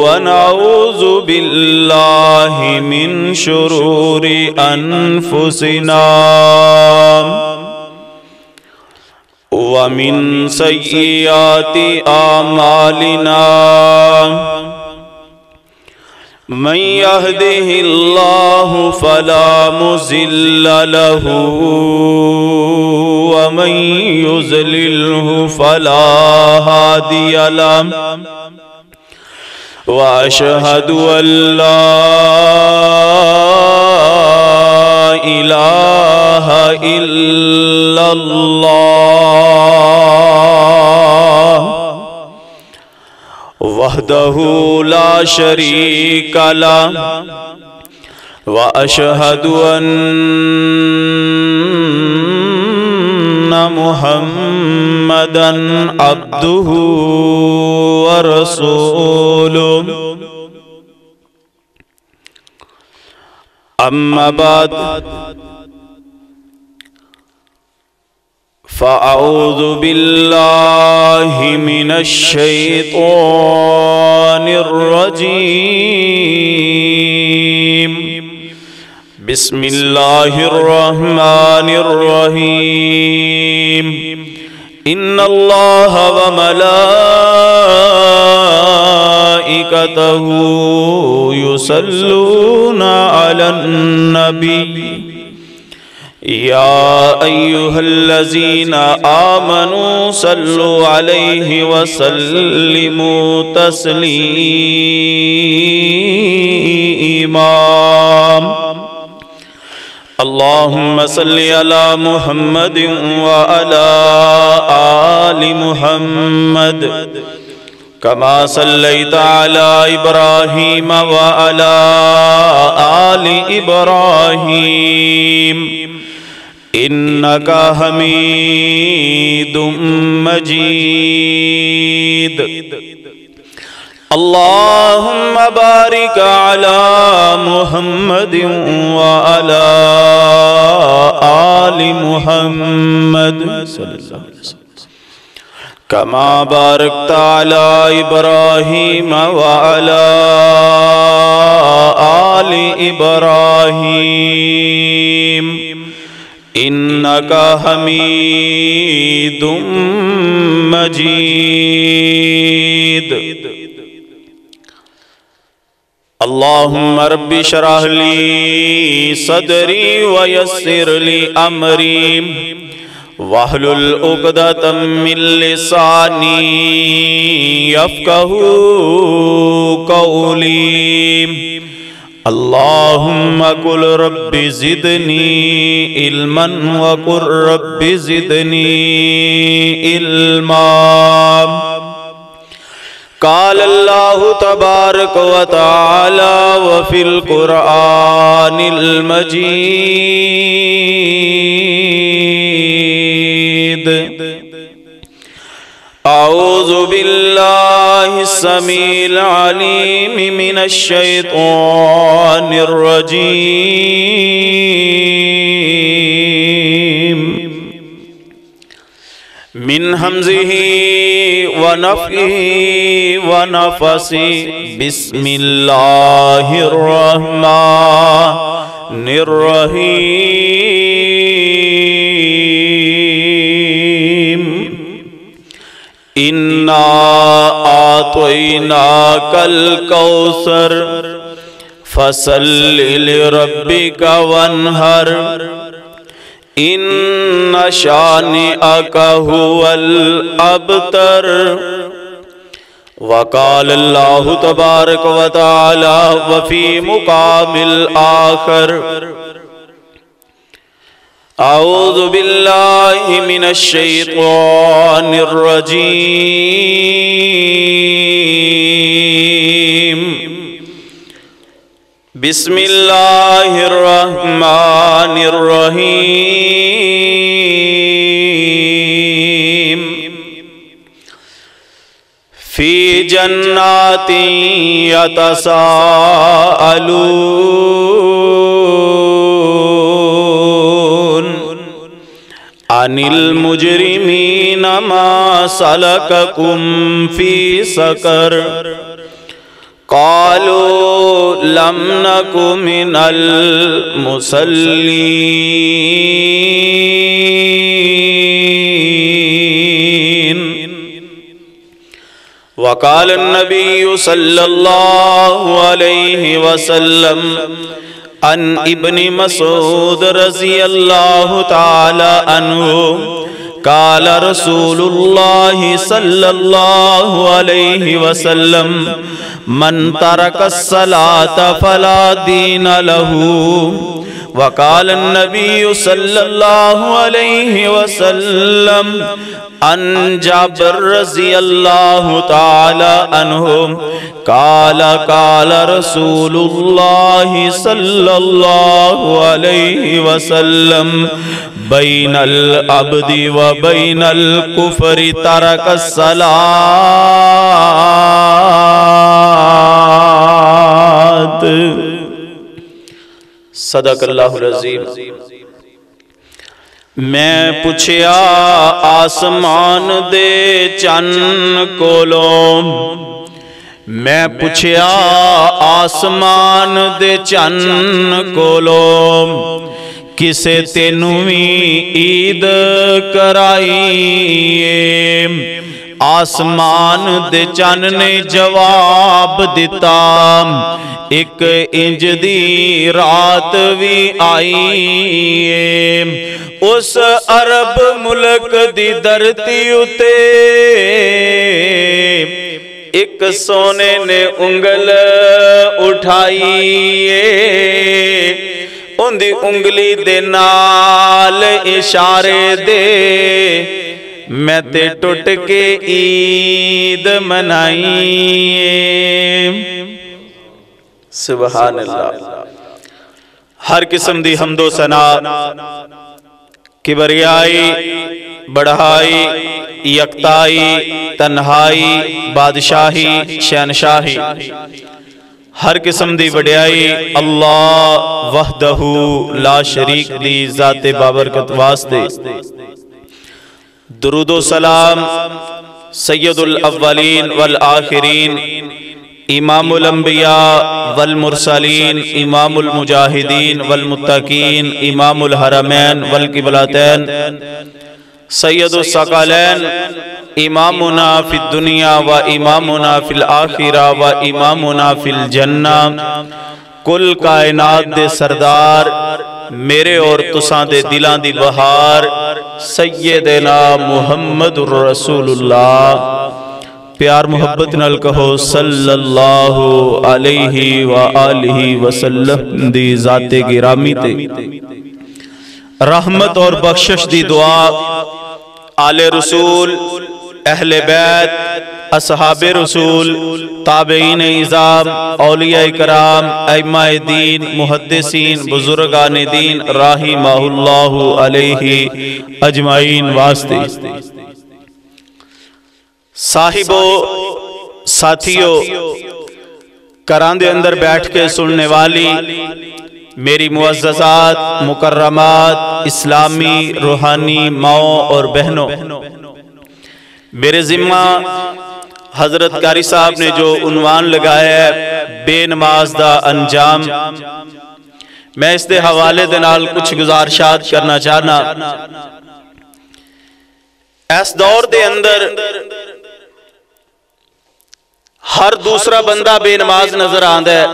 ونعوذ بالله من شرور أنفسنا ومن سيئات أعمالنا من يهده الله فلا مضل له ومن يضلله فلا هادي له وأشهد أن لا إله إلا الله وحده لا شريك له وأشهد أن محمدًا عبده ورسوله أما بعد فأعوذ بالله من الشيطان الرجيم بسم الله الرحمن الرحيم إن الله وملائكته يصلون على النبي يا أيها الذين آمنوا صلوا عليه وسلموا تسليما اللهم صل على محمد وعلى آل محمد كما صليت على إبراهيم وعلى آل إبراهيم إنك حميد مجيد اللهم بارك على محمد وعلى آل محمد كما باركت على إبراهيم وعلى آل إبراهيم إنك حميد مجيد اللهم رب اشرح لي صدري ويسر لي أمري واحلل عقدة من لساني يفقهوا قولي اللهم قل رب زدني علما وقل رب زدني علما قال الله تبارك وتعالى وفي القرآن المجيد أعوذ بالله السميع العليم من الشيطان الرجيم من همزه ونفخه ونفثه بسم الله الرحمن الرحيم إنا أعطيناك الكوثر فصل لربك وانحر إن شانئك هو الأبتر وقال الله تبارك وتعالى وفي مقام الآخر أعوذ بالله من الشيطان الرجيم بسم الله الرحمن الرحيم في جنات يتساءلون عن المجرمين ما سلككم في سقر قالوا لم نك من المصلين وقال النبي صلى الله عليه وسلم عن ابن مسعود رضي الله تعالى عنه قال رسول الله صلى الله عليه وسلم من ترك الصلاة فلا دين له وقال النبي صلى الله عليه وسلم عن جابر رضي الله تعالى عنه قال قال رسول الله صلى الله عليه وسلم بين العبد وبين الكفر ترك الصلاة صدق اللہ العظیم۔ میں پوچھیا آسمان دے چن کولوں، میں پوچھیا آسمان دے چن کولوں کسے تینویں عید کرائیے؟ آسمان دے چن نے جواب دیتا ایک انج دی رات بھی آئیے اس عرب ملک دی دھرتی اتے ایک سونے نے انگل اٹھائیے ان دی انگلی دے نال اشارے دے میں تے ٹوٹ کے عید منائیے۔ سبحان اللہ۔ ہر قسم دی حمد و ثنا، کبریائی، بڑھائی، یکتائی، تنہائی، بادشاہی، شہنشاہی، ہر قسم دی وڈیائی اللہ وحدہ لا شریک دی ذات بابرکت واسطے۔ درود و سلام سید الاولین والآخرین، امام الانبیاء والمرسلین، امام المجاہدین والمتقین، امام الحرمین والقبلتین، سید الثقلین، امامنا فی الدنیا و امامنا فی الآخرہ و امامنا فی الجنہ، کل کائنات دے سردار، میرے اور تساں دے دلاں دی بہار، سیدنا محمد رسول اللہ، پیار محبت نال کہو صلی اللہ علیہ وآلہ وسلم دی ذات گرامی تے رحمت اور بخشش دی دعا آل رسول، اہل بیت، اصحاب رسول، تابعین اعظام، اولیاء کرام، ائمہ دین، محدثین، بزرگان دین رحمہ اللہ علیہ اجمعین واسطے۔ صاحبو، ساتھیو، کران دے اندر بیٹھ کے سننے والی میری معززات، مکرمات، اسلامی، روحانی ماؤں اور بہنوں، میرے ذمہ حضرت قاری صاحب نے جو عنوان لگایا ہے بے نماز دا انجام، میں اس دے حوالے دے نال کچھ گزارشات کرنا چاہنا۔ اس دور دے اندر ہر دوسرا بندہ بے نماز نظر آندہ ہے،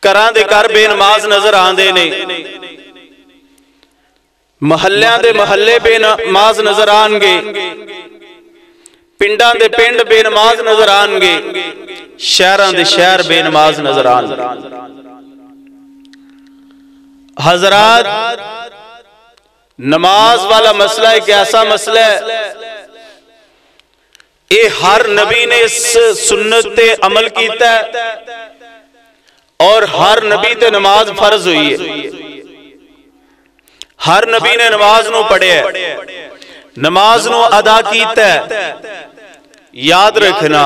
کران دے کر بے نماز نظر آندے نے، محلیاں دے محلے بے نماز نظر آنگے، پنڈاں دے پنڈ بے نماز نظر آنگے، شہران دے شہر بے نماز نظر آنگے۔ حضرات، نماز والا مسئلہ ایک ایسا مسئلہ ہے، اے ہر نبی نے اس سنت تے عمل کیتا ہے اور ہر نبی تے نماز فرض ہوئی ہے، ہر نبی نے نماز نو پڑھے ہے، نماز نو ادا کیتا ہے۔ یاد رکھنا،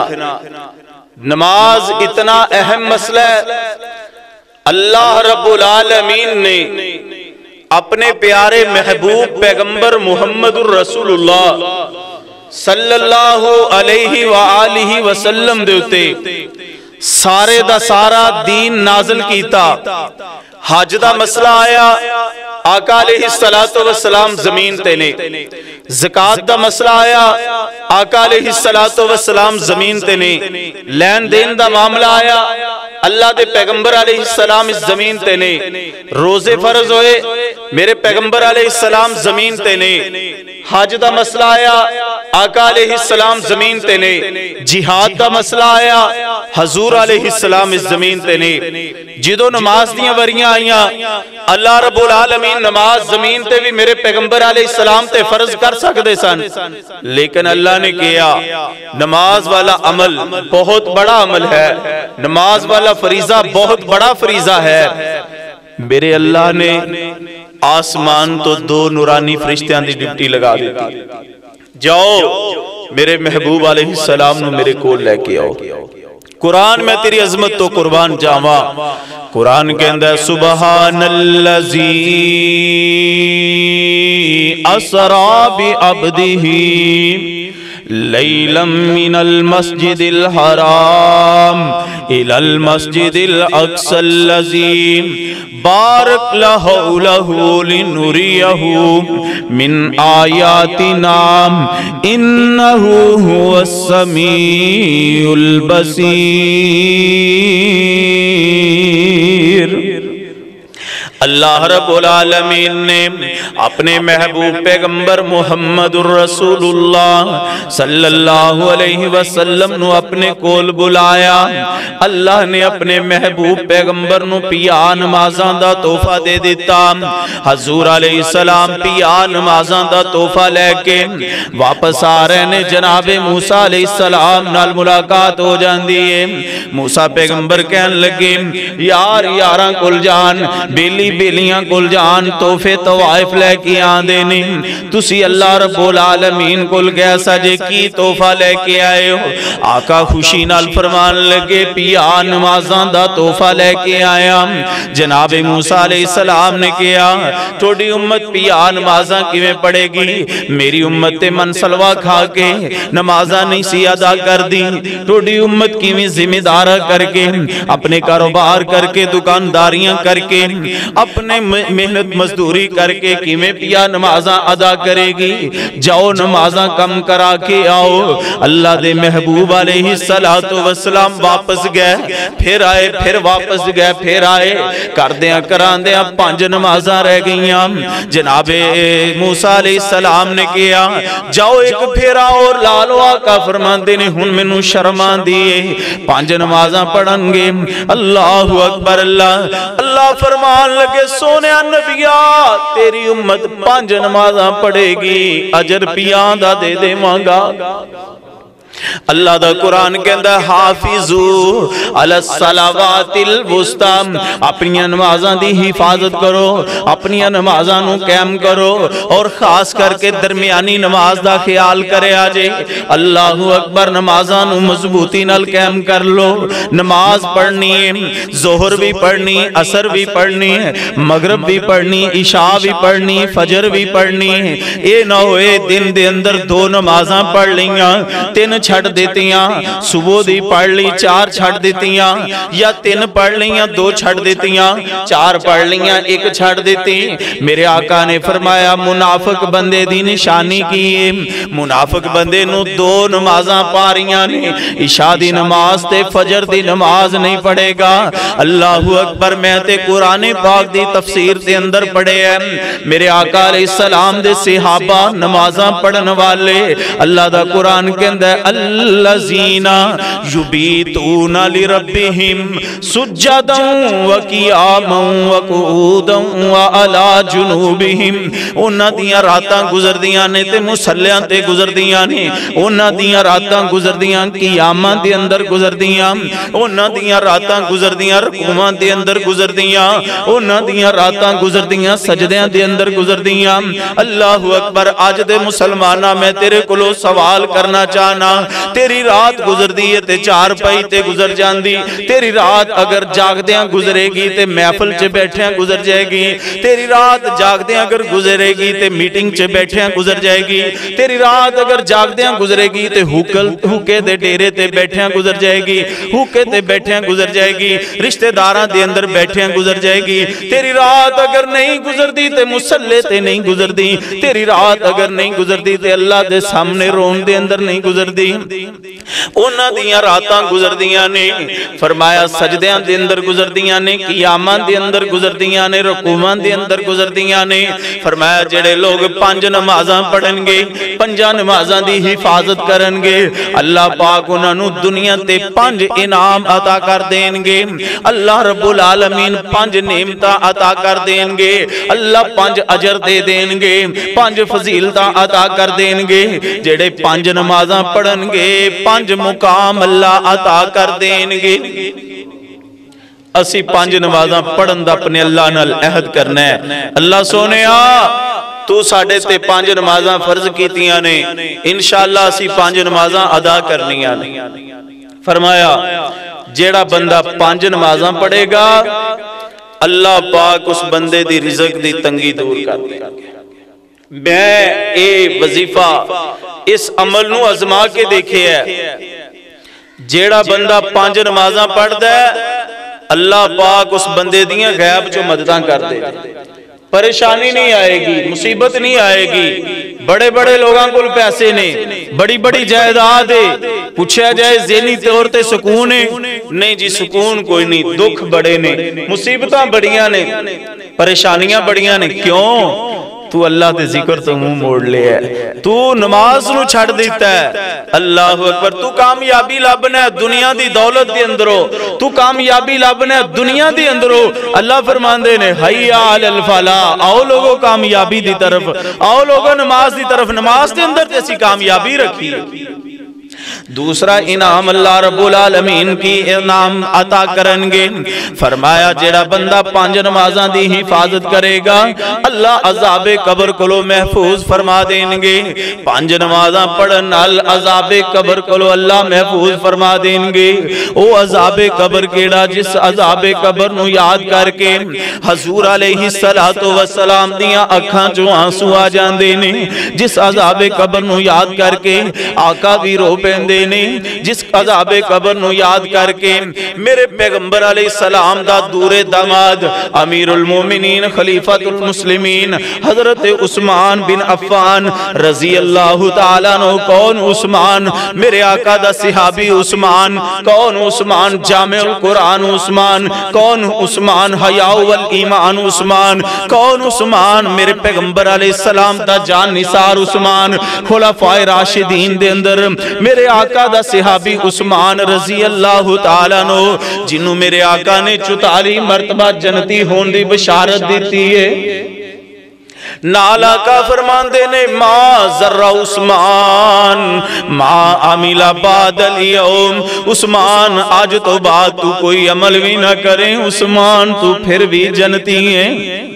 نماز اتنا اہم مسئلہ ہے، اللہ رب العالمین نے اپنے پیارے محبوب پیغمبر محمد الرسول اللہ صلی اللہ علیہ وآلہ وسلم دے اتے سارے دا سارا دین نازل کیتا. حج دا مسئلہ آیا آقا علیہ السلام زمین تے نے. زکاة دا مسئلہ آیا آقا علیہ السلام زمین تے نے. لین دین دا معاملہ آیا اللہ دے پیغمبر علیہ السلام اس زمین تے نے. روزے فرض ہوئے میرے پیغمبر علیہ السلام زمین تے نے. حج دا مسئلہ آیا آقا علیہ السلام زمین تے نے. جہاد دا مسئلہ آیا حضور علیہ السلام اس زمین تے نے. جدو نماز دیاں وریاں آئیاں اللہ رب العالمین نماز زمین تے بھی میرے پیغمبر علیہ السلام تے فرض کر سکتے سن، لیکن اللہ نے کیا نماز والا عمل بہت بڑا عمل ہے، نماز والا فریضہ بہت بڑا فریضہ ہے. میرے اللہ نے آسمان تو 2 نورانی فرشتیاں دی ڈپٹی لگا دیتی، جاؤ میرے محبوب علیہ السلام نو میرے کول لے کے آؤ. قرآن میں تیری عظمت تو قربان جاواں. قرآن کے اندر سبحان الذی اسرا بعبدہ لیلا من المسجد الحرام الى المسجد الاقصى الذی بارک لہ لنریہ من آیاتنا انہ هو السمیع البصیر. اللہ رب العالمین نے اپنے محبوب پیغمبر محمد الرسول اللہ صلی اللہ علیہ وسلم نو اپنے کول بلایا. اللہ نے اپنے محبوب پیغمبر نو پیا نمازاں دا تحفہ دے دیتا. حضور علیہ السلام پیا نمازاں دا تحفہ لے کے واپس آ رہے نے. جناب موسیٰ علیہ السلام نال ملاقات ہو جاندی ہے. موسیٰ پیغمبر کہن لگے یار یاراں کل جان بیلی بیلیاں کل جان تحفے طوائف لے کے آندے نہیں. تسی اللہ رب العالمین کل گیا سجے کی تحفہ لے کے آئے ہو. آقا خوشی نال فرمان لگے پیا نمازاں دا تحفہ لے کے آیا. جناب موسیٰ علیہ السلام نے کیا توڑی امت پیا نمازاں کیویں پڑے گی؟ میری امت تے من سلوہ کھا کے نمازاں نہیں سی ادا کر دی. توڑی امت کیویں ذمہ دارہ کر کے اپنے کاروبار کر کے دکانداریاں کر کے اپنے محنت مزدوری کر کے کیویں پیا نمازاں ادا کرے گی؟ جاؤ نمازاں کم کرا کے آؤ. اللہ دے محبوب علیہ السلام واپس گئے پھر آئے پھر واپس گئے پھر آئے کردیاں کراندیاں 5 نمازاں رہ گئیاں. جناب موسیٰ علیہ السلام نے کیا جاؤ ایک پھیرا اور لالو. آقا فرماندے نے ہن مینوں شرما دیے 5 نمازاں پڑھن گے. اللہ اکبر. اللہ فرمان لگے سونیا نبیا تیری امت 5 نمازاں پڑھے گی اجر پیاں دا دے دے مانگا. اللہ دا قرآن کہندا حافظو علی الصلوات الوسطی اپنی نمازاں دی حفاظت کرو اپنی نمازاں نو قائم کرو اور خاص کر کے درمیانی نماز دا خیال کرے آجے. اللہ اکبر. نمازاں نو مضبوطی نال قائم کر لو. نماز پڑھنی ہے ظہر بھی پڑھنی عصر بھی پڑھنی مغرب بھی پڑھنی عشاء بھی پڑھنی فجر بھی پڑھنی. اے نہ ہوئے دن دے اندر 2 نمازاں پڑھ لیاں 3 چھڑ دیتیاں صبح دی پڑھ لی 4 چھڑ دیتیاں یا 3 پڑھ لیاں 2 چھڑ دیتیاں 4 پڑھ لیاں 1 چھڑ دیتی. میرے آقا نے فرمایا منافق بندے دی نشانی کی ہے. منافق بندے نو 2 نمازاں پاریاں نے عشاء دی نماز تے فجر دی نماز نہیں پڑھے گا. اللہ اکبر. میں تے قرآن پاک دی تفسیر تے اندر پڑھے ہیں میرے آقا علیہ السلام دے صحابہ نمازاں پڑھن والے. اللہ دا قرآن کے اندر الذین یبیتون لربہم سجدا وقیاما وقعودا وعلی جنوبہم. انہاں دیاں راتاں گزردیاں نے تے مصلیاں تے گزردیاں نے. انہاں دیاں راتاں گزردیاں قیاماں دے اندر گزردیاں. انہاں دیاں راتاں گزردیاں رکوعاں دے اندر گزردیاں. انہاں دیاں راتاں گزردیاں سجدیاں دے اندر گزردیاں. اللہ اکبر. آج دے مسلمانہ میں تیرے کلو سوال کرنا چاہنا تیری رات گزر دی ہے تے چار پائی تے گزر جاندی، تیری رات اگر جاگدیاں گزرے گی تے محفل چے بیٹھیاں گزر جائے گی، تیری رات جاگدیاں اگر گزرے گی تے میٹنگ چے بیٹھیاں گزر جائے گی، تیری رات اگر جاگدیاں گزرے گی تے ہوکے دے ڈیرے تے بیٹھیاں گزر جائے گی، ہوکے تے بیٹھیاں گزر جائے گی، رشتہ داراں دے اندر بیٹھیاں گزر جائے گی، تیری رات اگر نہیں گزر دی تے مسلے تے نہیں گزر دی، تیری رات اگر نہیں گزر دی تے اللہ دے سامنے رون دے اندر نہیں گزر دی، اونا دیاں راتاں گزر دیاں نے، فرمایا سجدیاں دے اندر گزر دیاں نے، قیاماں دے اندر گزر دیاں نے، رکوعاں دے اندر گزر دیاں نے، فرمایا جڑے لوگ 5 نمازاں پڑھن گے، 5 نمازاں دی حفاظت کرن گے، اللہ پاک انہاں نو دنیا تے 5 انعام عطا کر دیں گے، اللہ رب العالمین 5 نعمتاں عطا کر دیں گے، اللہ 5 اجر دے دیں گے، 5 فضیلتاں عطا کر دیں گے، جڑے 5 نمازاں پڑھن گے 5 مقام اللہ عطا کر دیں گے۔ اسی 5 نمازاں پڑھن دا اپنے اللہ نال عہد کرنا ہے، اللہ سونیا تو ساڑھے تے 5 نمازاں فرض کیتیاں نے، انشاءاللہ اسی 5 نمازاں ادا کرنیاں نے۔ فرمایا جیڑا بندہ 5 نمازاں پڑھے گا اللہ پاک اس بندے دی رزق دی تنگی دور کر دے گا۔ میں اے وظیفہ اس عمل نو ازما کے دیکھے ہے، جیڑا بندہ 5 نمازاں پڑھ دے اللہ پاک اس بندے دیاں غیب جو مدداں کر دے گا، پریشانی نہیں آئے گی، مصیبت نہیں آئے گی، بڑے بڑے لوگاں کو پیسے نے، بڑی بڑی جائیداد ہے، پوچھا جائے ذہنی طور تے سکون ہے، نہیں جی سکون کوئی نہیں، دکھ بڑے نے، مصیبتاں بڑیاں نے، پریشانیاں بڑیاں نے، کیوں؟ تو اللہ دے ذکر تو منہ موڑ لے ہے، تو نماز نو چھڑ دیتا ہے، اللہ اکبر، تو کامیابی لبنا ہے دنیا دی دولت دی اندرو، تو کامیابی لبنا ہے دنیا دی اندرو، اللہ فرماندے نے حیّ علی الفلاح، آؤ لوگو کامیابی دی طرف، آؤ لوگو نماز دی طرف، نماز دے اندر جیسی کامیابی رکھی ہے۔ دوسرا انعام اللہ رب العالمین کی انعام عطا کرن گے، فرمایا جیڑا بندہ 5 نمازاں دی حفاظت کرے گا اللہ عذاب قبر کولو محفوظ فرما دیں گے، 5 نمازاں پڑھن نال عذاب قبر کولو اللہ محفوظ فرما دیں گے۔ او عذاب قبر کیڑا جس عذاب قبر نو یاد کر کے حضور علیہ السلام دیاں اکھاں جو آنسو آ جاندے نے، جس عذاب قبر نو یاد کر کے آقا بھی رو پیندے نے، جس عذاب قبر نو یاد کر کے میرے پیغمبر علیہ السلام دا دور داماد امیر المومنین خلیفۃ المسلمین حضرت عثمان بن عفان رضی اللہ تعالیٰ عنہ، کون عثمان؟ میرے آقا دا صحابی عثمان، کون عثمان؟ جامع القرآن عثمان، کون عثمان؟ حیاء والایمان عثمان، کون عثمان؟ میرے پیغمبر علیہ السلام دا جان نثار عثمان، خلفائے راشدین دے اندر میرے آقا دا صحابی عثمان رضی اللہ تعالیٰ عنہ، جنہوں میرے آقا نے 44 مرتبہ جنتی ہون دی بشارت دیتی ہے۔ نال آقا فرماندے نے ما ذر عثمان ما عمل بعد اليوم، عثمان آج تو بعد تو کوئی عمل بھی نہ کریں، عثمان تو پھر بھی جنتی ہے۔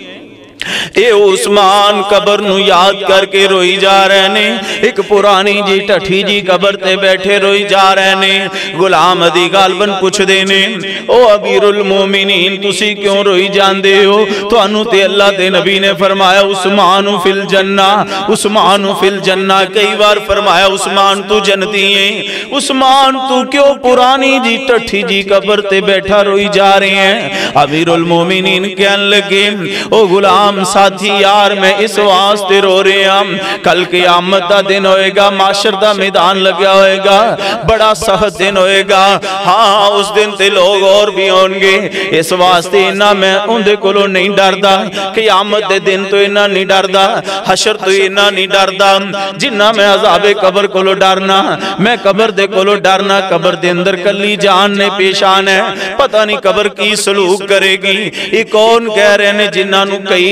اے عثمان قبر نو یاد کر کے روئی جا رہے نے، ایک پرانی جی ٹھٹھی جی قبر تے بیٹھے روئی جا رہے نے، غلام دی غالباً پوچھ دینے او امیر المومنین تسی کیوں روئی جان دے ہو؟ تو انو تے اللہ دے نبی نے فرمایا عثمان فی الجنہ، عثمان فی الجنہ، کئی بار فرمایا عثمان تو جنتی ہیں، عثمان تو کیوں پرانی جی ٹھٹھی جی قبر تے بیٹھا روئی جا رہے ہیں؟ امیر المومنین کہنے لگے او غلام ساتھی یار میں اس واسطے رو رہے ہیں، کل قیامت دا دن ہوئے گا، معاشر دا میدان لگا ہوئے گا، بڑا سخت دن ہوئے گا، ہاں اس دن تے لوگ اور بھی ہونگے، اس واسطے انہا میں ان دے کلو نہیں ڈردا، قیامت دے دن تو انہا نہیں ڈردا، حشر تو انہا نہیں ڈردا، جنہا میں عذاب قبر کلو ڈرنا، میں قبر دے کلو ڈرنا، قبر دے اندر کلی جان نے پیشان ہے، پتہ نہیں قبر کی سلوک کرے گی۔ یہ کون کہہ رہے ہیں جنہا نو کئی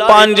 5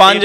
5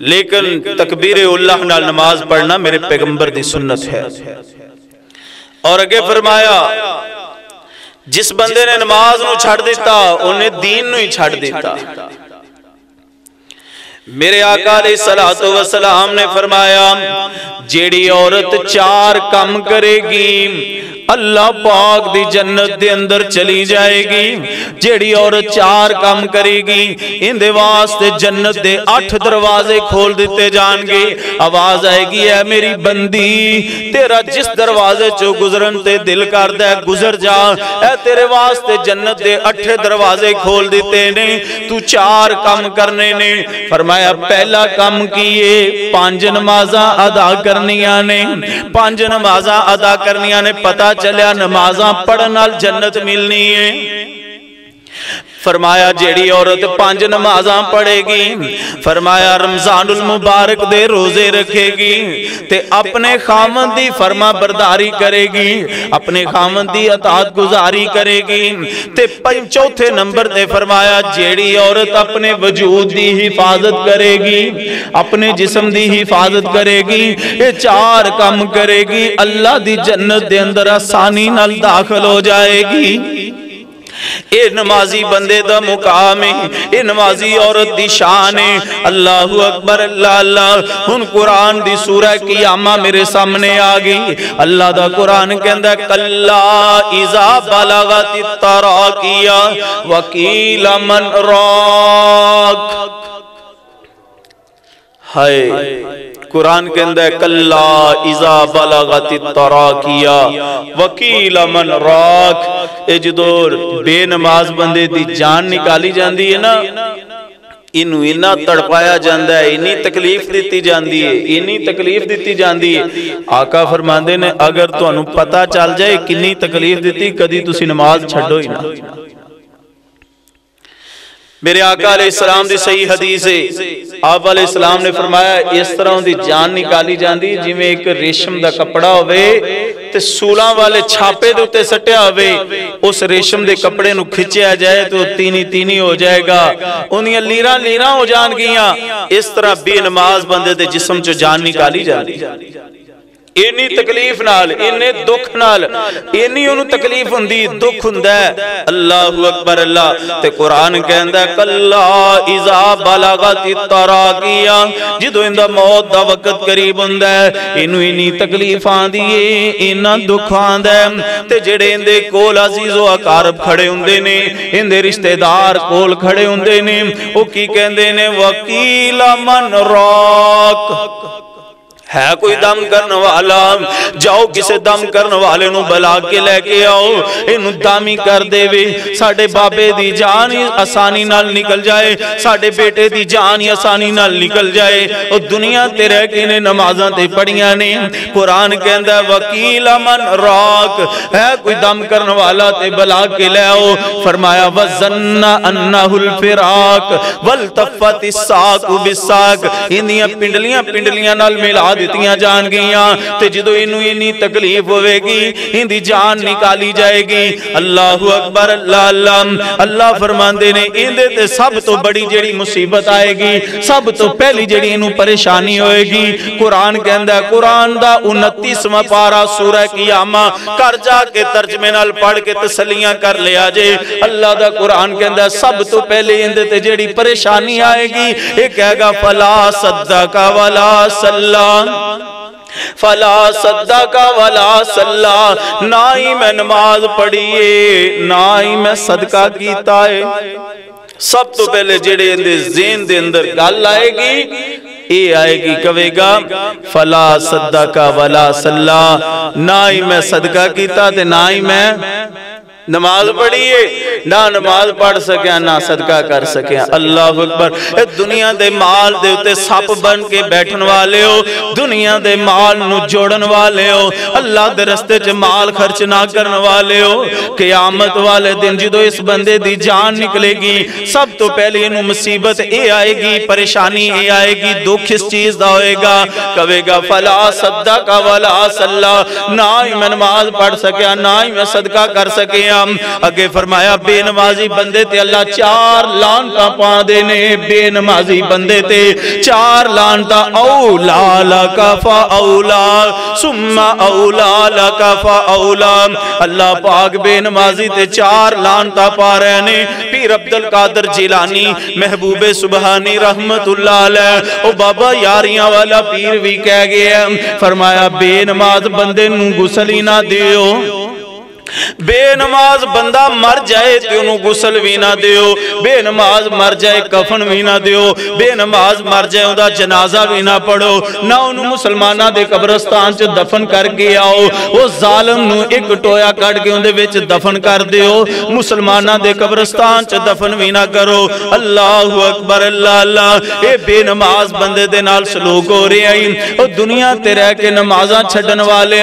لیکن تکبیر اللہ نال نماز پڑھنا میرے پیغمبر دی سنت ہے۔ اور اگے فرمایا جس بندے نے نماز نو چھڑ دیتا انہیں دین نو ہی چھڑ دیتا۔ میرے آقا علیہ السلام نے فرمایا جیڑی عورت 4 کم کرے گی اللہ پاک دی جنت دے اندر چلی جائے گی۔ جیڑی عورت 4 کم کرے گی ان دے واسطے جنت دے 8 دروازے کھول دیتے جان گے۔ آواز آئے گی اے میری بندی تیرا جس دروازے چو گزرن تے دل کردہ ہے گزر جا، اے تیرے واسطے جنت دے 8 دروازے کھول دیتے نے، تو 4 کم کرنے نے۔ فرمایا پہلا کم کیے 5 نمازاں ادا کرنیاں نے، 5 نمازاں ادا کرنیاں نے، پتہ چلیا نمازاں پڑھنال جنت ملنی ہے۔ فرمایا جیڑی عورت 5 نمازاں پڑھے گی، فرمایا رمضان المبارک دے روزے رکھے گی تے اپنے خامن دی فرما برداری کرے گی، اپنے خامن دی اطاعت گزاری کرے گی تے 4تھے نمبر تے فرمایا جیڑی عورت اپنے وجود دی حفاظت کرے گی، اپنے جسم دی حفاظت کرے گی، یہ 4 کم کرے گی، اللہ دی جنت دے اندر آسانی نال داخل ہو جائے گی۔ اے نمازی بندے دا مقام ہے، اے نمازی عورت دی شان ہے۔ اللہ اکبر اللہ اللہ۔ ہن قرآن دی سورہ قیامہ میرے سامنے آگئی۔ اللہ دا قرآن کہندا ہے کلا اذا بلغت التراقیہ وقیل من راق۔ ہائے قرآن کے اندر کلا اذا بلغت التراقیہ وقیل من راق۔ اے جدور بے نماز بندے دی جان نکالی جاندی ہے نا، انہوں انہا تڑپایا جاندہ ہے، انہی تکلیف دیتی جاندی ہے، انہی تکلیف دیتی جاندی ہے۔ آقا فرماندے نے اگر تو انہوں پتہ چل جائے کنی تکلیف دیتی کدی تسی نماز چھڑو ہی نا۔ میرے آقا علیہ السلام دی صحیح حدیث ہے، آپ علیہ السلام نے فرمایا اس طرح دی جان نکالی جاندی جی میں ایک ریشم دا کپڑا ہوئے تے سولاں والے چھاپے دوتے سٹیا ہوئے، اس ریشم دے کپڑے نو کھچیا جائے تو تینی تینی ہو جائے گا، انہیں لیران لیران ہو جان گیاں۔ اس طرح بے نماز بندے دے جسم چو جان نکالی جاندی، اینی تکلیف نال، اینی دکھ نال، اینی انہوں تکلیف ہندی، دکھ ہندہ ہے۔ اللہ اکبر اللہ۔ تے قرآن کہندہ ہے کلا اذا بلغت التراقیہ، جدو اندہ موت دا وقت قریب ہندہ ہے انہوں اینی تکلیف آن دیئے، اینا دکھ آن دے تے جڑے اندے کول عزیز و اقارب کھڑے ہندے نے، اندے رشتہ دار کول کھڑے ہندے نے، وہ کی کہندے نے وقیل من راق، ہے کوئی دم کرنے والا، جاؤ کسے دم کرنے والے نو بلا کے لے کے آؤ، انہوں دامی کر دے وے، ساڑھے بابے دی جان آسانی نال نکل جائے، ساڑھے بیٹے دی جان آسانی نال نکل جائے، اور دنیا تے رہ کے انہیں نمازاں تے پڑھیاں نے۔ قرآن کہندہ ہے وقیل من راق، ہے کوئی دم کرنے والا تے بلا کے لے آؤ۔ فرمایا وَظَنَّ أَنَّهُ الْفِرَاق وَالْتَفَّتِ السَّاقُ بِالسَّاقِ، انہیاں پنڈلیاں نال ملا دیتیاں جان گیاں تے جدو انہوں انہی تکلیف ہوئے گی اندھی جان نکالی جائے گی۔ اللہ اکبر اللہ اللہ۔ اللہ فرماندے نے اندھے تے سب تو بڑی جڑی مصیبت آئے گی، سب تو پہلی جڑی انہوں پریشانی ہوئے گی، قرآن کہندہ ہے، قرآن دا 29واں پارہ سورہ قیامہ کر جا کے ترجمے نال پڑھ کے تسلیاں کر لیا جے۔ اللہ دا قرآن کہندہ ہے سب تو پہلے اندھے تے جڑی پریشانی آئے گی ایک کہے گا فلا صدق ولا صلی، فلا صدق ولا صلی، نہ ہی میں نماز پڑھیے نہ ہی میں صدقہ کیتا ہے۔ سب تو پہلے جڑے اندے ذہن دے اندر گل آئے گی اے آئے گی کہے گا فلا صدق ولا صلی، نہ ہی میں صدقہ کیتا تے نہ ہی میں نماز پڑھیے، نہ نماز پڑھ سکیا نہ صدقہ کر سکیا۔ اللہ اکبر۔ اے دنیا دے مال دے اتے سپ بن کے بیٹھن والے ہو، دنیا دے مال نو جوڑن والے ہو، اللہ دے رستے چ مال خرچ نہ کرن والے ہو، قیامت والے دن جدو اس بندے دی جان نکلے گی سب تو پہلے انہوں مصیبت اے آئے گی، پریشانی اے آئے گی، دکھ اس چیز دا ہوئے گا، کہے گا فلا صدق ولا صلی، نہ ہی میں نماز پڑھ سکیا نہ ہی میں صدقہ کر سکیا۔ اگے فرمایا بے نمازی بندے تے اللہ 4 لعنتاں پا دے نے، بے نمازی بندے تے 4 لعنتاں، اولا لک فاولا ثم اولا لک فاولا، اللہ پاک بے نمازی تے 4 لعنتاں پا رہے نے۔ پیر عبدالقادر جیلانی محبوب سبحانی رحمت اللہ علیہ، او بابا یاریاں والا پیر بھی کہہ گیا، فرمایا بے نماز بندے نو غسل ہی نہ دیو، بے نماز بندہ مر جائے تے انہوں غسل بھی نہ دیو، بے نماز مر جائے کفن بھی نہ دیو، بے نماز مر جائے اندہ جنازہ بھی نہ پڑھو، نہ انہوں مسلمانہ دے قبرستان چ دفن کر کے آؤ، وہ ظالم نو ایک ٹویا کٹ کے اندے وچ دفن کر دیو، مسلمانہ دے قبرستان چ دفن بھی نہ کرو۔ اللہ اکبر اللہ اللہ، اے بے نماز بندے دے نال سلوک ہو رہے ہیں، اور دنیا تے رہ کے نمازاں چھڑن والے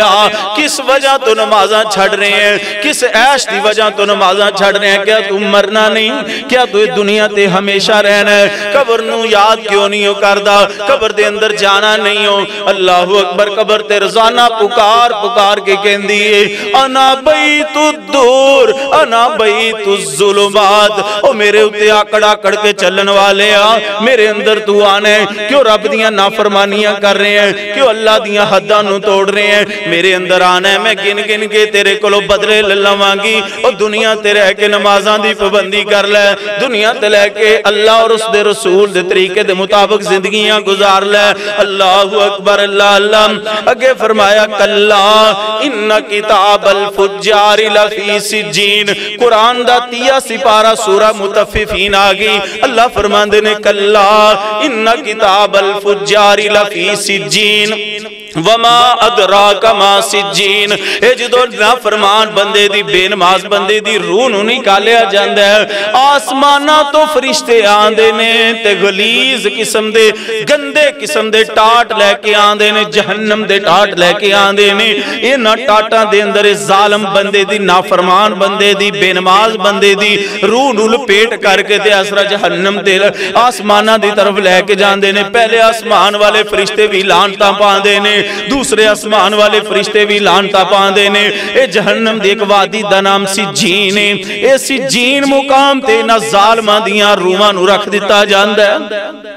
کس وجہ تو نمازاں چھڑ رہے ہیں، کس عیش دی وجہ تو نمازاں چھڑ رہے ہیں؟ کیا تم مرنا نہیں؟ کیا تو دنیا تے ہمیشہ رہنا ہے؟ قبر نو یاد کیوں نہیں ہو کردہ؟ قبر دے اندر جانا نہیں ہو؟ اللہ اکبر، قبر تے روزانہ پکار پکار کے کہن دیئے انا بیت الدور انا بیت الظلمات، او میرے اتے آکڑ آکڑ کے چلن والے میرے اندر تو آنے، کیوں رب دیاں نافرمانیاں کر رہے ہیں، کیوں اللہ دیاں حداں نو توڑ رہے ہیں؟ میرے اندر آنا ہے، میں گن گن کے تیرے کلو بدلے للہ گی، اور دنیا تے رہ کے نمازاں دی پابندی کر لے، دنیا تے لے کے اللہ اور اس دے رسول دے طریقے دے مطابق زندگیاں گزار لے۔ اللہ اکبر اللہ اللہ، اگے فرمایا کلا ان کتاب الفجار لفی سجین، قرآن دا 30 سپارہ سورہ متففین آگی، اللہ فرماندے نے کلا ان کتاب الفجار لفی سجین وما ادراک ما سجین، اے جدو نافرمان بندے دی بے نماز بندے دی روح نو نکالیا جاندہ ہے، آسمانہ تو فرشتے آندے نے تے غلیظ قسم دے گندے قسم دے ٹاٹ لے کے آندے نے، جہنم دے ٹاٹ لے کے آندے نے، یہ نہ ٹاٹاں دے اندر ظالم بندے دی نافرمان بندے دی بے نماز بندے دی روح نو لپیٹ کر کے تے اسرا جہنم دے آسمانہ دی طرف لے کے جاندے نے۔ پہلے آسمان والے فرشتے بھی لعنتاں پاندے نے، دوسرے آسمان والے فرشتے بھی لعنتاں پاندے نے، اے جہنم دی ایک وادی دا نام سجین ہے، اے سجین مقام تے نہ ظالماں دیاں روحاں نو رکھ دیتا جاندہ ہے۔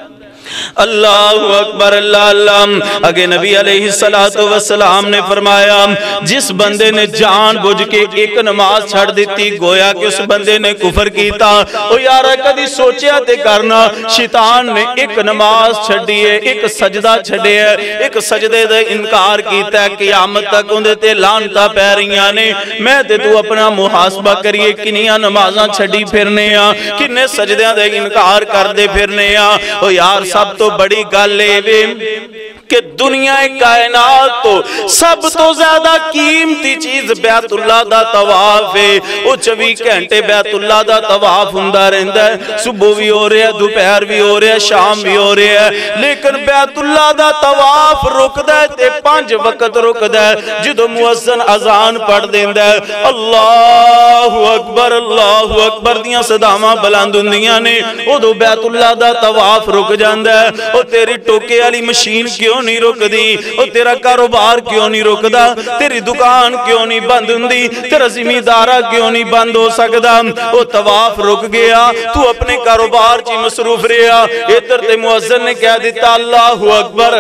اللہ اکبر اللہ اللہ، اگے نبی علیہ السلام نے فرمایا جس بندے نے جان بوجھ کے ایک نماز چھڑ دیتی گویا کہ اس بندے نے کفر کیتا۔ او یارا کدی سوچیا تے کرنا، شیطان نے ایک نماز چھڑی ہے، ایک سجدہ چھڑے ہے، ایک سجدے دے انکار کیتا ہے، قیامت تک اندے تے لعنتاں پہ رہیاں نے۔ میں تے تو اپنا محاسبہ کریے کنیاں نمازاں چھڑی پھرنے کنے سجدیاں دے انکار کر دے پھرنے او یار سب تو بڑی گل ہے کہ دنیا کائنات تو سب تو زیادہ قیمتی چیز بیت اللہ دا طواف ہے، وہ 24 گھنٹے بیت اللہ دا طواف ہوندا رہندا ہے، صبح بھی ہو رہا ہے، دوپہر بھی ہو رہا ہے، شام بھی ہو رہا ہے، لیکن بیت اللہ دا طواف رکدا ہے تے 5 وقت رکدا ہے، جدو مؤذن اذان پڑھ دیندا ہے اللہ اکبر دیاں صداواں بلند ہوندیاں نے، اودوں بیت اللہ دا طواف رک جاندا ہے۔ او تیری ٹوکے والی مشین کیوں نہیں رک دی؟ او تیرا کاروبار کیوں نہیں رکدا؟ تیری دکان کیوں نہیں بند ہوندی؟ تیرا زمیندارہ کیوں نہیں بند ہو سکدا؟ او طواف رک گیا، تو اپنے کاروبار چی مصروف رہا، ادھر تے مؤذن نے کہہ دیتا اللہ اکبر،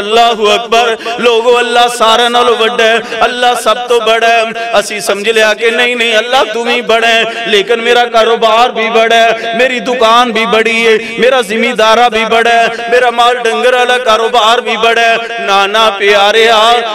لوگو اللہ سارا نالو بڑا ہے، اللہ سب تو بڑا ہے۔ اسی سمجھ لیا کہ نہیں اللہ تمہیں بڑا ہے، لیکن میرا کاروبار بھی بڑا ہے، میری دکان بھی بڑی ہے، میرا زمیندارہ بھی بڑا ہے، میرا مال ڈنگر والا کاروبار بھی بڑا ہے۔ نانا پیارے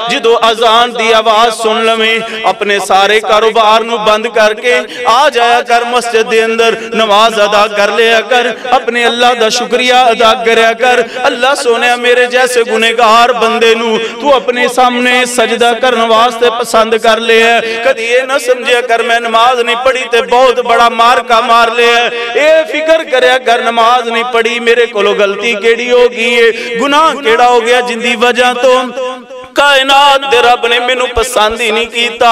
جدو اذان دی آواز سن لویں اپنے سارے کاروبار نو بند کر کے آ جایا کر مسجد دے اندر، نماز ادا کر لیا کر، اپنے اللہ دا شکریہ ادا کریا کر۔ اللہ سونے میرے جیسے گنہگار بندے نو تو اپنے سامنے سجدہ کرنے واسطے پسند کر لے ہے، کدی یہ نہ سمجھے کر میں نماز نہیں پڑھی تے بہت بڑا مار کا مار لے ہے، اے فکر کریا کر نماز نہیں پڑھی میرے کولو غلطی کیڑی ہو گئی ہے، گناہ کیڑا ہو گیا جن دی وجہ تو کائنات دے رب نے مینوں پسند ہی نہیں کیتا۔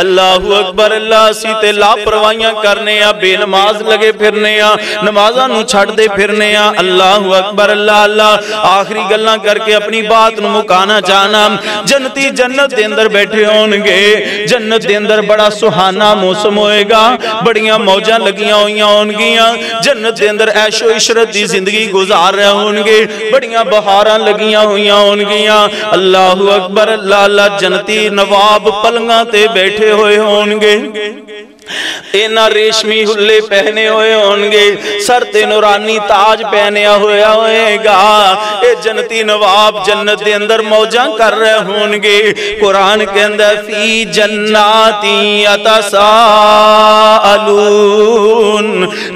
اللہ اکبر، اللہ اسی تے لاپرواہیاں کرنے آ، بے نماز لگے پھرنے آ، نمازاں نو چھڑ دے پھرنے آ۔ اللہ اکبر، اللہ اللہ۔ آخری گلاں کر کے اپنی بات نو مکانا چاہنا، جنتی جنت دے اندر بیٹھے ہونگے، جنت دے اندر بڑا سہانا موسم ہوئے گا، بڑیاں موجاں لگیاں ہویاں ہونگیاں، جنت دے اندر عیش و عشرت دی زندگی گزار رہے ہونگے، بڑیاں بہاراں لگیاں ہویاں ہونگیاں۔ اللہ اکبر، اللہ اللہ۔ جنتی نواب پلنگاں تے بیٹھے ہوئے ہونگے، اینا ریشمی ہلے پہنے ہوئے ہونگے، سر تے نورانی تاج پہنیا ہوئے گا۔ اے جنتی نواب جنت دے اندر موجاں کر رہے ہونگے۔ قرآن کے اندر فی جناتی یتساءلون،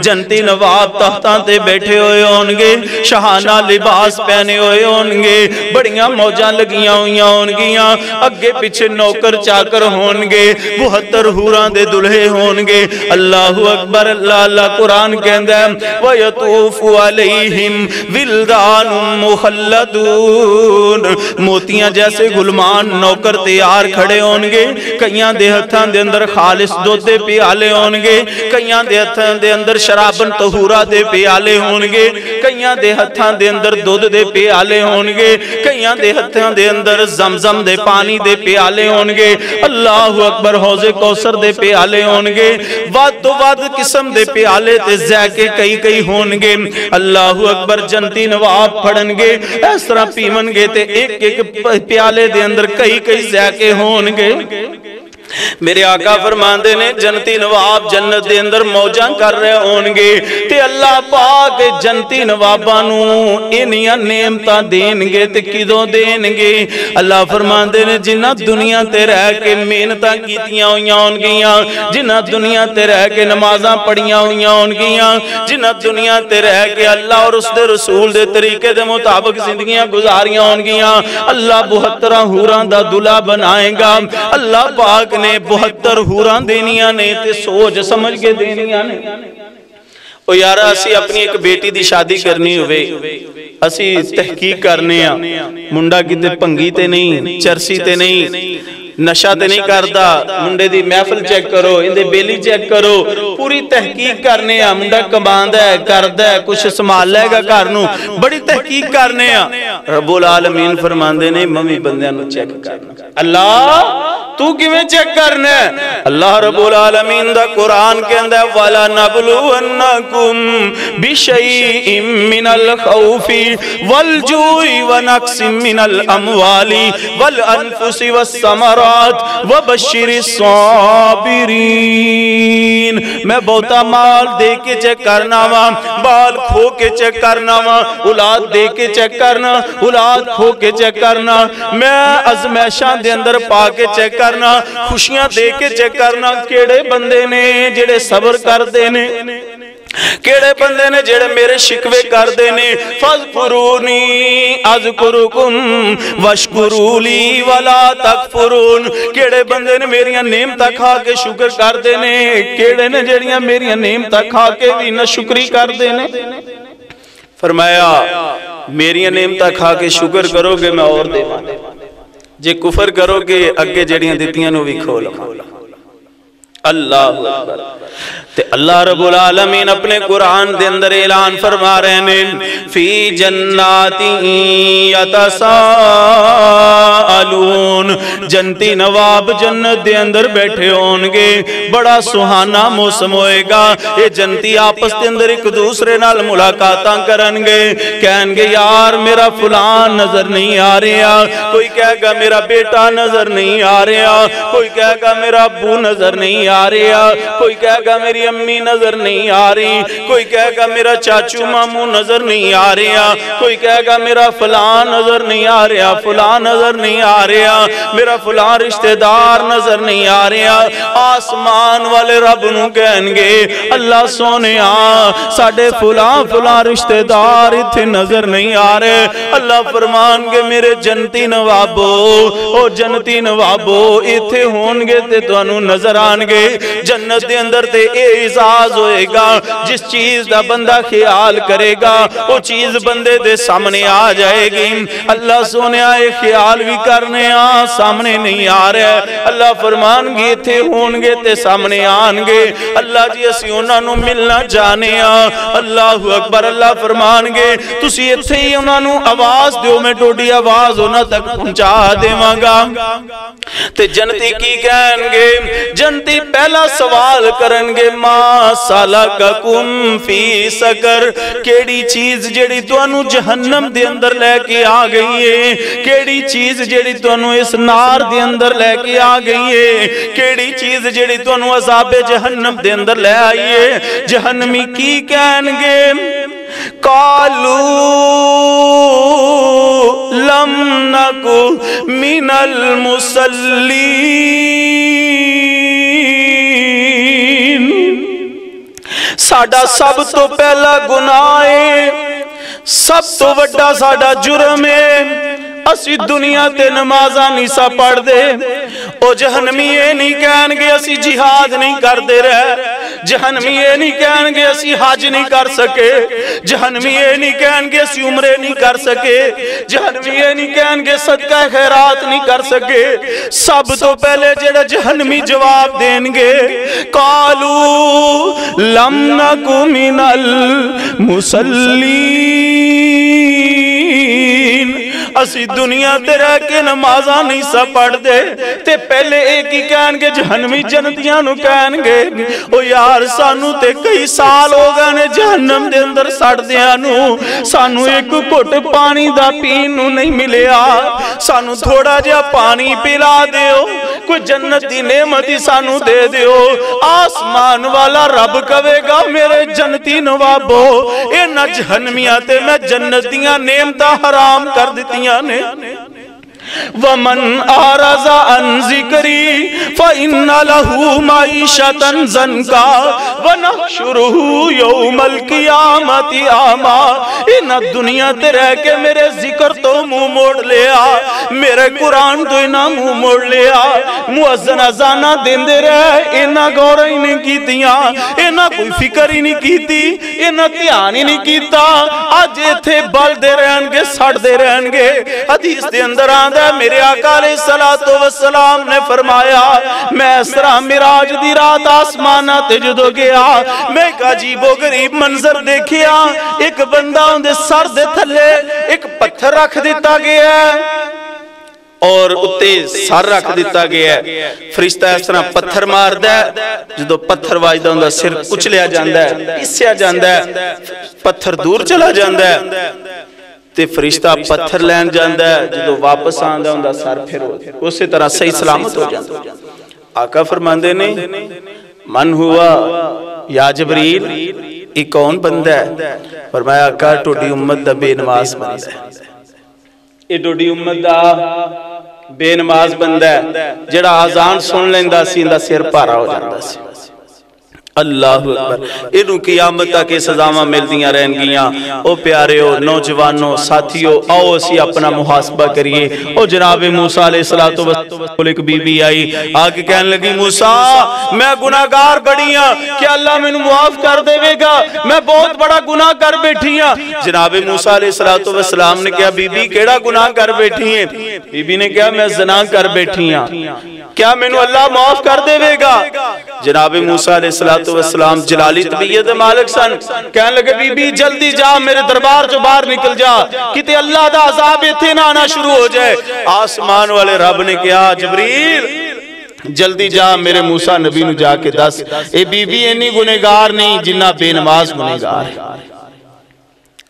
جنتی نواب تختاں تے بیٹھے ہوئے ہونگے، شہانہ لباس پہنے ہوئے ہونگے، بڑیاں موجاں لگیاں ہویاں ہونگیاں، اگے پیچھے نوکر چاکر ہونگے، 72 حوراں دے دلہے ہونگے۔ اللہ اکبر، اللہ اللہ۔ قرآن کے اندر وَيَطُوفُ عَلَيْهِمْ وِلْدَانٌ مُخَلَّدُونَ، موتیاں جیسے غلمان نوکر تیار کھڑے ہونگے، کئیاں دے ہتھاں دے اندر خالص دودھ دے پیالے ہونگے، کئیاں دے ہتھاں دے اندر شرابن طہورہ دے پیالے ہونگے، کئیاں دے ہتھاں دے اندر دودھ دے پیالے ہونگے، کئیاں دے ہتھاں دے اندر زمزم دے پانی دے پیالے ہونگے۔ اللہ اکبر، حوض کوثر دے پیالے ہونگے، واد تو واد قسم دے پیالے تے ذائقے کئی کئی ہونگے۔ اللہ اکبر، جنتی نواب پھڑنگے، اس طرح پیمنگے تے ایک ایک پیالے دے اندر کئی کئی ذائقے ہونگے۔ میرے آقا فرماندے نے جنتی نواب جنت دے اندر موجاں کر رہے ہونگے، تے اللہ پاک جنتی نوابانو انیاں نعمتاں دینگے تے کدوں دینگے؟ اللہ فرماندے نے جنہ دنیا تے رہ کے محنتاں کیتیاں ہویاں ہونگیاں، جنہ دنیا تے رہ کے نمازاں پڑھیاں ہویاں ہونگیاں، جنہ دنیا تے رہ کے اللہ اور اس دے رسول دے طریقے دے مطابق زندگیاں گزاریاں ہونگیاں، اللہ 72 حوراں دا دلہا بنائے گا۔ اللہ پاک نے 72 حوراں دینیاں نے تے سوچ سمجھ کے دینیاں نے۔ او یارا، اسی اپنی ایک بیٹی دی شادی کرنی ہوئے، اسی تحقیق کرنے ہیں، منڈا کتے پنگی تے نہیں، چرسی تے نہیں، نشہ تے نہیں کردا، منڈے دی محفل چیک کرو، اندے بیلی چیک کرو، پوری تحقیق کرنے ہیں، منڈا کماندہ ہے، کردہ ہے، کچھ سمال لے گا کارنو، بڑی تحقیق کرنے ہیں۔ رب العالمین فرماندے نے ممی بندیاں نو چیک کرنا۔ اللہ تو کیویں چیک کرنا ہے؟ اللہ رب العالمین دا قرآن کے اندر وَلَنَبْلُوَنَّكُمْ بِشَيْءٍ مِّنَ الْخَوْفِ وَالْجُوعِ وَنَقْصٍ مِّنَ الْأَمْوَالِ وَالْأَنفُسِ وَالثَّمَرَاتِ وَبَشِّرِ الصَّابِرِينَ۔ میں بہتا مال دے کے چیک کرنا وا، بال کھو کے چیک کرنا وا، اولاد دے کے چیک کرنا، اولاد کھو کے چیک کرنا، میں ازمیشاں دے اندر پا کے چیک کرنا، خوشیاں دے کے چیک کرنا، کیڑے بندے نے جڑے صبر کر دینے، کیڑے بندے نے جڑے میرے شکوے کر دینے۔ فَاذْكُرُونِي أَذْكُرُكُمْ وَاشْكُرُوا لِي وَلَا تَكْفُرُونَ، کیڑے بندے نے میریاں نعمتاں کھا کے شکر کر دینے، کیڑے نے جڑیاں میریاں نعمتاں کھا کے بھی نہ شکری کر دینے۔ فرمایا میریاں نعمتاں کھا کے شکر کرو گے میں اور دے مانے، جے کفر کرو گے اگے جڑیاں دیتیاں نو بھی کھولا۔ اللہ اکبر۔ تے اللہ رب العالمین اپنے قرآن دے اندر اعلان فرما رہے ہیں فی جنات یتساءلون، جنتی نواب جنت دے اندر بیٹھے ہونگے، بڑا سہانا موسم ہوئے گا، یہ جنتی آپس دے اندر ایک دوسرے نال ملاقاتاں کرنگے، کہنگے یار میرا فلان نظر نہیں آ رہا، کوئی کہے گا میرا بیٹا نظر نہیں آ رہا، کوئی کہے گا میرا ابو نظر نہیں آ رہا، کوئی کہے گا میری امی نظر نہیں آ رہی، کوئی کہے گا میرا چاچو مامو نظر نہیں آ رہا، کوئی کہے گا میرا فلان نظر نہیں آ رہا، فلان نظر نہیں آ رہا، میرا فلان رشتہ دار نظر نہیں آ رہا۔ آسمان والے رب نو کہنگے اللہ سونے ساڑھے فلان رشتہ دار اتھے نظر نہیں آ رہے۔ اللہ فرمان گے میرے جنتی نوابو، او جنتی نوابو اتھے ہونگے تے تو انو نظر آنگے، جنت دے اندر تے اے اعزاز ہوئے گا جس چیز دا بندہ خیال کرے گا وہ چیز بندے دے سامنے آ جائے گی. اللہ سونے آئے خیال بھی کرنے سامنے نہیں آ رہا ہے. اللہ فرمان گے تھے ہون گے تے سامنے آن گے. اللہ جی اسی انہاں نو ملنا جانے اللہ اکبر. اللہ فرمان گے تسی اتھے ہی انہاں نو آواز دیو میں ٹوڈی آواز انہاں تک پہنچا دیواں گا. تے جنتی کی کہن گے جنتی پہلا سوال کرن گے ما سالککم فی سقر کیڑی چیز جیڑی تانوں جہنم دے اندر لے کے آ گئی ہے کیڑی چیز جیڑی تانوں اس نار دے اندر لے کے آ گئی ہے کیڑی چیز جیڑی تانوں عذاب جہنم دے اندر لے آئی ہے. جہنمی کی کہن گے قالوا لم نکو من المصلین ساڈا سب تو پہلا گناہ ہے سب تو وڈا ساڈا جرم ہے اسی دنیا تے نمازاں نہیں سا پڑھ دے. او جہنمی یہ نہیں کہن گے اسی جہاد نہیں کر دے رہے. جہنمی یہ نہیں کہن گے اسی حج نہیں کر سکے. جہنمی یہ نہیں کہن گے اسی عمرے نہیں کر سکے. جہنمی یہ نہیں کہن گے صدقہ خیرات نہیں کر سکے. سب تو پہلے جڑا جہنمی جواب دیں گے قالوا لم نکو من المصلین اسی دنیا تے رہ کے نمازاں نہیں سا پڑھ دے. تے پہلے ایک ہی کہن گے جہنمی جنتیاں نو کہن گے او یار سانو تے کئی سال ہو گئے نے جہنم دے اندر سڑ دیاں نو سانو ایک گھٹ پانی دا پین نو نہیں ملیا سانو تھوڑا جہا پانی پلا دیو کوئی جنت دی نعمت سانو دے دیو. آسمان والا رب کہے گا میرے جنتی نوابو اے نہ جہنمیاں تے میں جنت دیاں نعمتاں حرام کر دیتیاں نے. وَمَنْ أَعْرَضَ عَنْ ذِكْرِي فَإِنَّ لَهُ مَعِيشَةً ضَنْكًا وَنَحْشُرُهُ يَوْمَ الْقِيَامَةِ أَعْمَىٰ. انہاں دنیا تے رہ کے میرے ذکر تو منہ موڑ لیا میرے قرآن تو انہاں منہ موڑ لیا مؤذن اذاناں دیندے رہے انہاں غور ہی نہیں کیتیاں انہاں کوئی فکر ہی نہیں کیتی انہاں دھیان ہی نہیں کیتا. اج ایتھے بل دے رہن گے سڑ دے رہن گے. حدیث دے اندر آندا میرے آقا علیہ السلام نے فرمایا میں اسرا معراج دی رات آسماناں تے جدوں گیا میں ایک عجیب و غریب منظر دیکھیا. ایک بندہ اندے سر دے تھلے ایک پتھر رکھ دیتا گیا ہے اور اتے سر رکھ دیتا گیا ہے. فرشتہ اس طرح پتھر مار دے جدو پتھر واجدہ اندہ سر کچلیا جاندہ ہے اسیا جاندہ ہے پتھر دور چلا جاندہ ہے تے فرشتہ پتھر لین جاندہ ہے جدو واپس آندہ اندہ سر پھر ہو اسی طرح صحیح سلامت ہو جاندہ. آقا فرماندے نے من ہوا یا جبریل ایک کون بندہ ہے؟ فرمایا آقا ٹوڈی امت دا بے نماز بندہ ہے. یہ ٹوڈی امت دا بے نماز بندہ ہے جڑا آزان سن لیندہ سی اندہ سر پارا ہو جاندہ سی. اللہ اکبر. انہوں قیامت تک سزاواں مل دیاں رہن گیاں. او پیاریو نوجوانوں ساتھیو آؤ اسی اپنا محاسبہ کریے. او جناب موسیٰ علیہ السلام ایک بی بی آئی آگے کہنے لگی موسیٰ میں گناہگار بڑیاں کیا اللہ میں معاف کر دے گا میں بہت بڑا گناہ کر بیٹھی ہاں. جناب موسیٰ علیہ السلام نے کہا بی بی کیڑا گناہ کر بیٹھی ہیں؟ بی بی نے کہا میں زنا کر بیٹھی ہاں کیا میں اللہ معاف کر دے گا؟ جناب موسیٰ علیہ السلام جلالی طبیعت مالک سن کہنے لگے بی بی جلدی جا میرے دربار جو باہر نکل جا کتے اللہ دا عذاب اتھے نہ آنا شروع ہو جائے. آسمان والے رب نے کہا جبریل جلدی جا میرے موسیٰ نبی نو جا کے دس اے بی بی اینی گنہگار نہیں جنہ بے نماز گنہگار ہے.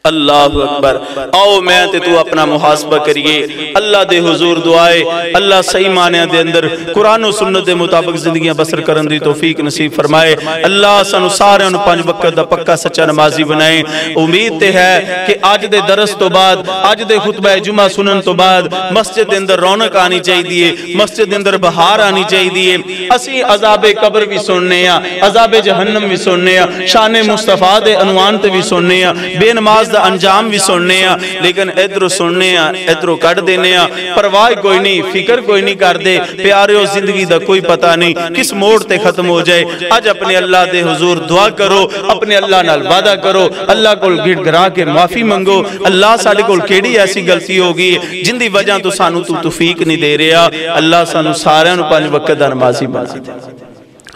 اللہ اکبر. آؤ میں تے تو اپنا محاسبہ کریے. اللہ دے حضور دعائے اللہ صحیح معنی دے اندر قرآن و سنت دے مطابق زندگیاں بسر کرن دی توفیق نصیب فرمائے. اللہ سانو سارے ان 5 وقت دا پکا سچا نمازی بنائے. امید تے ہے کہ آج دے درس تو بعد آج دے خطبہ جمعہ سنن تو بعد مسجد دے اندر رونق آنی چاہی دیئے مسجد دے اندر بہار آنی چاہی دیئے. اسی عذاب قبر بھی سننے ہیں عذاب جہنم بھی سننے ہیں شان مصطفیٰ دے عنوان تے بھی سننے ہیں بے نماز دا انجام بھی سننے ہیں لیکن ادھروں سننے ہیں ادھروں کٹ دینے ہیں پرواہ کوئی نہیں فکر کوئی نہیں کر دے پیاریو زندگی دا کوئی پتہ نہیں کس موڑ تے ختم ہو جائے آج اپنے اللہ دے حضور دعا کرو اپنے اللہ نال وعدہ کرو اللہ کو گھڑ گرا کے معافی منگو اللہ ساڑھے کو کیڑی ایسی غلطی ہوگی جن دی وجہ تو سانو تو توفیق نہیں دے رہا اللہ سانو سارے انہوں پانچ وقت دا نمازی بنا دے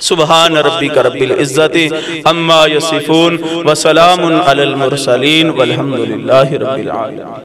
سبحان ربک رب العزت اما یصفون وسلام علی المرسلین والحمدللہ رب العالمین